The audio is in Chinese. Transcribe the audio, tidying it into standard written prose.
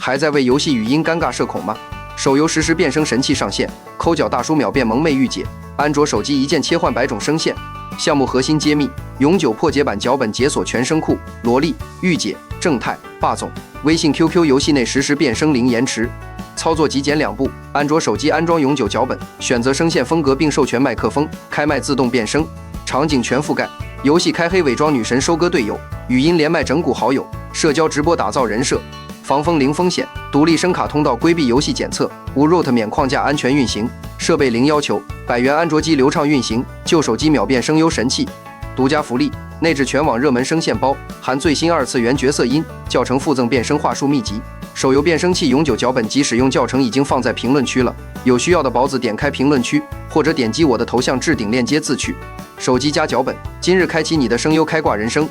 还在为游戏语音尴尬社恐吗？手游实时变声神器上线，抠脚大叔秒变萌妹御姐，安卓手机一键切换100种声线。项目核心揭秘：永久破解版脚本解锁全声库，萝莉、御姐、正太、霸总。微信、QQ 游戏内实时变声零延迟。操作极简2步：安卓手机安装永久脚本，选择声线风格并授权麦克风，开麦自动变声，场景全覆盖。游戏开黑伪装女神收割队友，语音连麦整蛊好友，社交直播打造人设。防风零风险，独立声卡通道规避游戏检测，无 root 免框架安全运行，设备零要求，100元安卓机流畅运行，旧手机秒变声优神器。独家福利，内置全网热门声线包，含最新2次元角色音教程附赠变声话术秘籍。手游变声器永久脚本及使用教程已经放在评论区了，有需要的宝子点开评论区，或者点击我的头像置顶链接自取。手机加脚本，今日开启你的声优开挂人生。